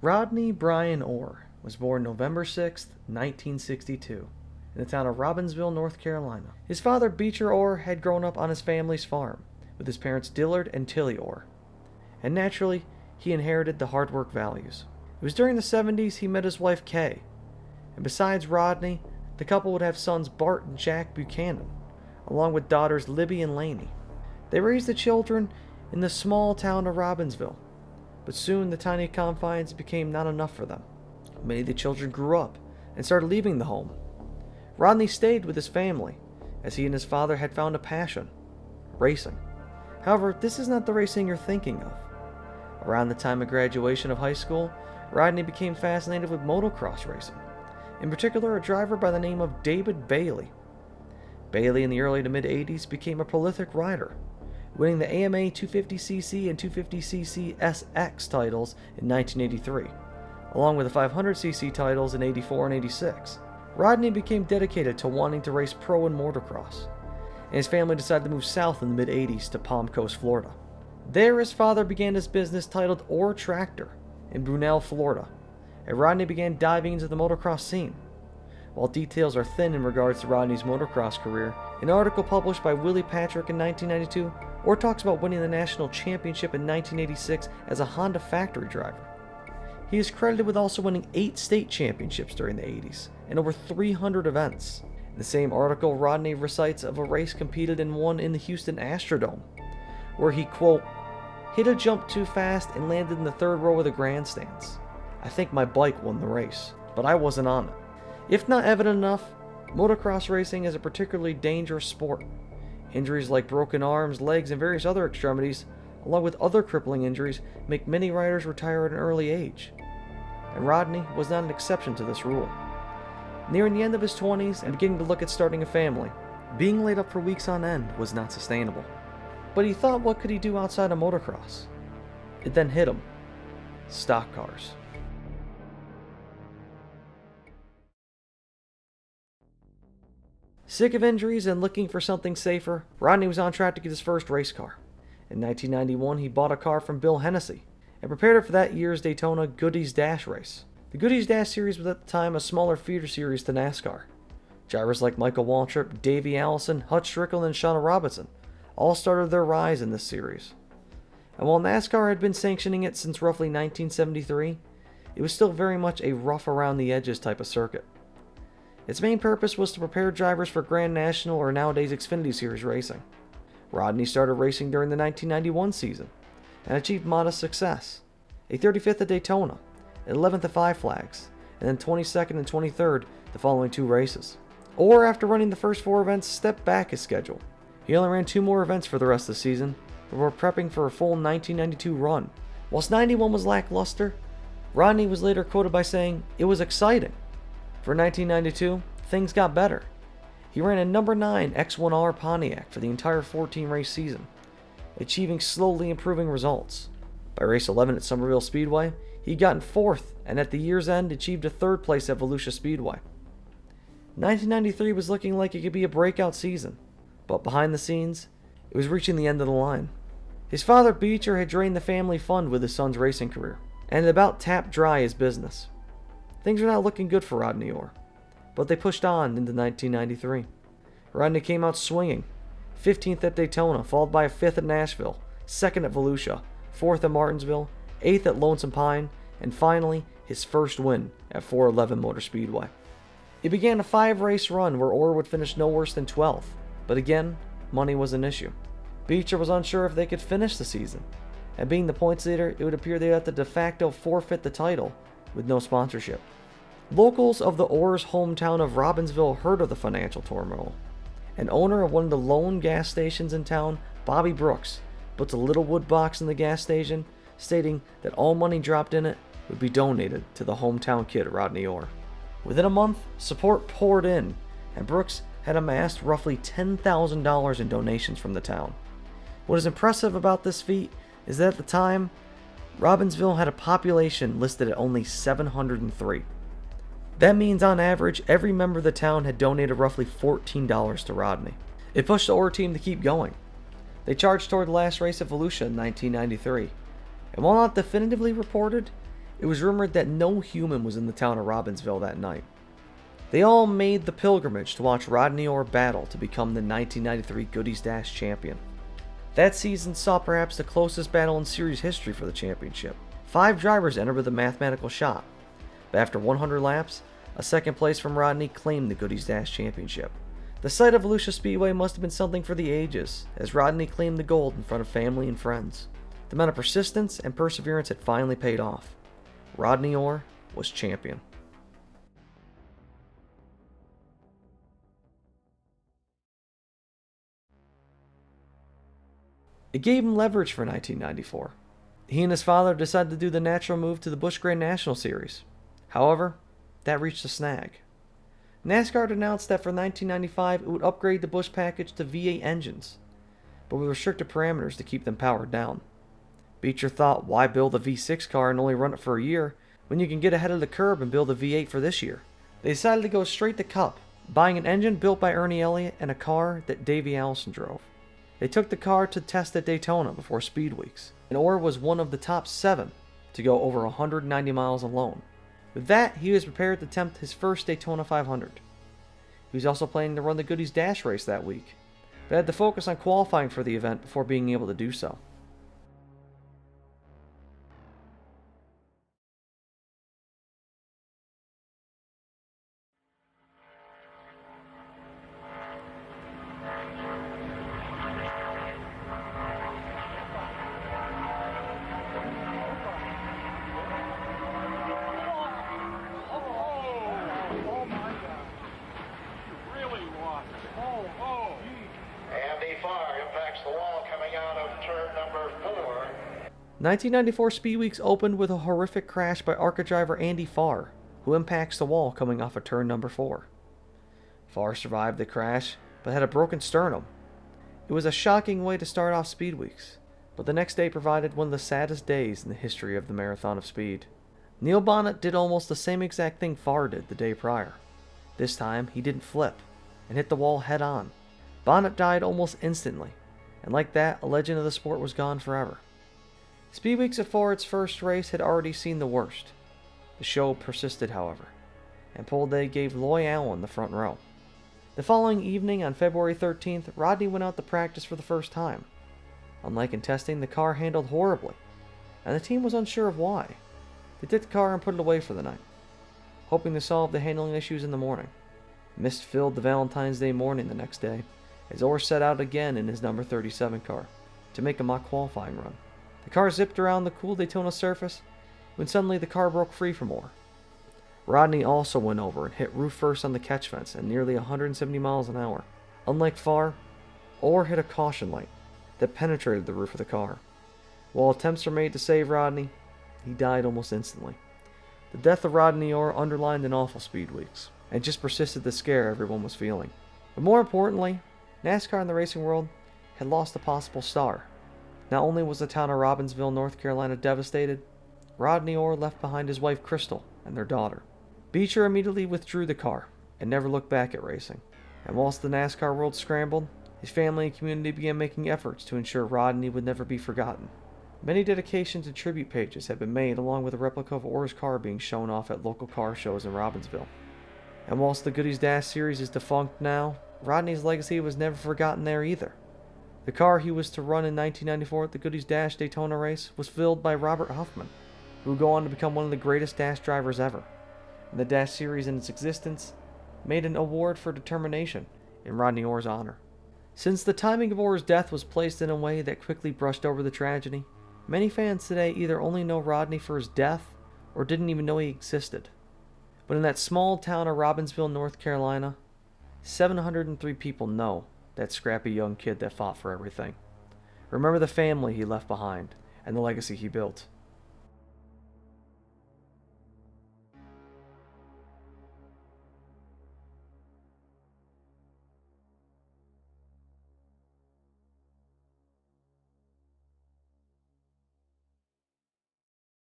Rodney Brian Orr was born November 6, 1962, in the town of Robbinsvillle, North Carolina. His father, Beecher Orr, had grown up on his family's farm with his parents Dillard and Tilly Orr, and naturally, he inherited the hard work values. It was during the 70s he met his wife Kay, and besides Rodney, the couple would have sons Bart and Jack Buchanan, along with daughters Libby and Laney. They raised the children in the small town of Robbinsvillle, but soon the tiny confines became not enough for them. Many of the children grew up and started leaving the home. Rodney stayed with his family, as he and his father had found a passion: racing. However, this is not the racing you're thinking of. Around the time of graduation of high school, Rodney became fascinated with motocross racing, in particular a driver by the name of David Bailey. Bailey in the early to mid-80s became a prolific rider, winning the AMA 250cc and 250cc SX titles in 1983, along with the 500cc titles in 84 and 86. Rodney became dedicated to wanting to race pro in motocross, and his family decided to move south in the mid-80s to Palm Coast, Florida. There, his father began his business titled Orr Tractor in Brunel, Florida, and Rodney began diving into the motocross scene. While details are thin in regards to Rodney's motocross career, an article published by Willie Patrick in 1992 Orr talks about winning the national championship in 1986 as a Honda factory driver. He is credited with also winning 8 state championships during the 80s and over 300 events. In the same article, Rodney recites of a race competed in one in the Houston Astrodome, where he, quote, hit a jump too fast and landed in the third row of the grandstands. I think my bike won the race, but I wasn't on it. If not evident enough, motocross racing is a particularly dangerous sport. Injuries like broken arms, legs, and various other extremities, along with other crippling injuries, make many riders retire at an early age. And Rodney was not an exception to this rule. Nearing the end of his 20s and beginning to look at starting a family, being laid up for weeks on end was not sustainable. But he thought, what could he do outside of motocross? It then hit him: stock cars. Sick of injuries and looking for something safer, Rodney was on track to get his first race car. In 1991, he bought a car from Bill Hennessy and prepared it for that year's Daytona Goodies Dash race. The Goodies Dash series was at the time a smaller feeder series to NASCAR. Drivers like Michael Waltrip, Davey Allison, Hutch Strickland, and Shauna Robinson all started their rise in this series. And while NASCAR had been sanctioning it since roughly 1973, it was still very much a rough around the edges type of circuit. Its main purpose was to prepare drivers for Grand National, or nowadays Xfinity Series racing. Rodney started racing during the 1991 season and achieved modest success: a 35th at Daytona, 11th at Five Flags, and then 22nd and 23rd the following 2 races. Or after running the first 4 events, stepped back his schedule. He only ran 2 more events for the rest of the season before prepping for a full 1992 run. Whilst 91 was lackluster, Rodney was later quoted by saying, "It was exciting." For 1992, things got better. He ran a number 9 X1R Pontiac for the entire 14-race season, achieving slowly improving results. By race 11 at Summerville Speedway, he got in 4th, and at the year's end achieved a 3rd place at Volusia Speedway. 1993 was looking like it could be a breakout season, but behind the scenes, it was reaching the end of the line. His father Beecher had drained the family fund with his son's racing career, and had about tapped dry his business. Things were not looking good for Rodney Orr, but they pushed on into 1993. Rodney came out swinging: 15th at Daytona, followed by a 5th at Nashville, 2nd at Volusia, 4th at Martinsville, 8th at Lonesome Pine, and finally his first win at 411 Motor Speedway. It began a 5-race run where Orr would finish no worse than 12th, but again, money was an issue. Beecher was unsure if they could finish the season, and being the points leader, it would appear they had to de facto forfeit the title with no sponsorship. Locals of the Orr's hometown of Robbinsvillle heard of the financial turmoil, and owner of one of the lone gas stations in town, Bobby Brooks, built a little wood box in the gas station, stating that all money dropped in it would be donated to the hometown kid Rodney Orr. Within a month, support poured in, and Brooks had amassed roughly $10,000 in donations from the town. What is impressive about this feat is that at the time, Robbinsvillle had a population listed at only 703. That means on average, every member of the town had donated roughly $14 to Rodney. It pushed the Orr team to keep going. They charged toward the last race at Volusia in 1993, and while not definitively reported, It was rumored that no human was in the town of Robbinsvillle that night. They all made the pilgrimage to watch Rodney Orr battle to become the 1993 Goodies Dash champion. That season saw perhaps the closest battle in series history for the championship. 5 drivers entered with a mathematical shot, but after 100 laps, a second place from Rodney claimed the Goodies Dash championship. The sight of Volusia Speedway must have been something for the ages, as Rodney claimed the gold in front of family and friends. The amount of persistence and perseverance had finally paid off. Rodney Orr was champion. It gave him leverage for 1994. He and his father decided to do the natural move to the Busch Grand National Series. However, that reached a snag. NASCAR had announced that for 1995 it would upgrade the Busch package to V8 engines, but with restricted parameters to keep them powered down. Beecher thought, why build a V6 car and only run it for a year when you can get ahead of the curve and build a V8 for this year? They decided to go straight to Cup, buying an engine built by Ernie Elliott and a car that Davey Allison drove. They took the car to test at Daytona before Speed Weeks, and Orr was one of the top 7 to go over 190 miles alone. With that, he was prepared to attempt his first Daytona 500. He was also planning to run the Goodies Dash race that week, but had to focus on qualifying for the event before being able to do so. Impacts the wall coming out of turn number 4. 1994 Speed Weeks opened with a horrific crash by ARCA driver Andy Farr, who impacts the wall coming off of turn number 4. Farr survived the crash, but had a broken sternum. It was a shocking way to start off Speed Weeks, but the next day provided one of the saddest days in the history of the Marathon of Speed. Neil Bonnet did almost the same exact thing Farr did the day prior. This time, he didn't flip, and hit the wall head on. Bonnet died almost instantly, and like that, a legend of the sport was gone forever. Speed Weeks before its first race had already seen the worst. The show persisted, however, and pole day gave Loy Allen the front row. The following evening, on February 13th, Rodney went out to practice for the first time. Unlike in testing, the car handled horribly, and the team was unsure of why. They took the car and put it away for the night, hoping to solve the handling issues in the morning. Mist filled the Valentine's Day morning the next day, as Orr set out again in his number 37 car to make a mock qualifying run. The car zipped around the cool Daytona surface when suddenly the car broke free from Orr. Rodney also went over and hit roof first on the catch fence at nearly 170 miles an hour. Unlike Farr, Orr hit a caution light that penetrated the roof of the car. While attempts were made to save Rodney, he died almost instantly. The death of Rodney Orr underlined an awful Speed Weeks, and just persisted the scare everyone was feeling. But more importantly, NASCAR in the racing world had lost a possible star. Not only was the town of Robbinsville, North Carolina devastated, Rodney Orr left behind his wife Crystal and their daughter. Beecher immediately withdrew the car and never looked back at racing. And whilst the NASCAR world scrambled, his family and community began making efforts to ensure Rodney would never be forgotten. Many dedications and tribute pages have been made, along with a replica of Orr's car being shown off at local car shows in Robbinsville. And whilst the Goodies Dash series is defunct now, Rodney's legacy was never forgotten there either. The car he was to run in 1994 at the Goodies Dash Daytona race was filled by Robert Huffman, who would go on to become one of the greatest Dash drivers ever. And the Dash series in its existence made an award for determination in Rodney Orr's honor. Since the timing of Orr's death was placed in a way that quickly brushed over the tragedy, many fans today either only know Rodney for his death or didn't even know he existed. But in that small town of Robbinsville, North Carolina, 703 people know that scrappy young kid that fought for everything. Remember the family he left behind and the legacy he built.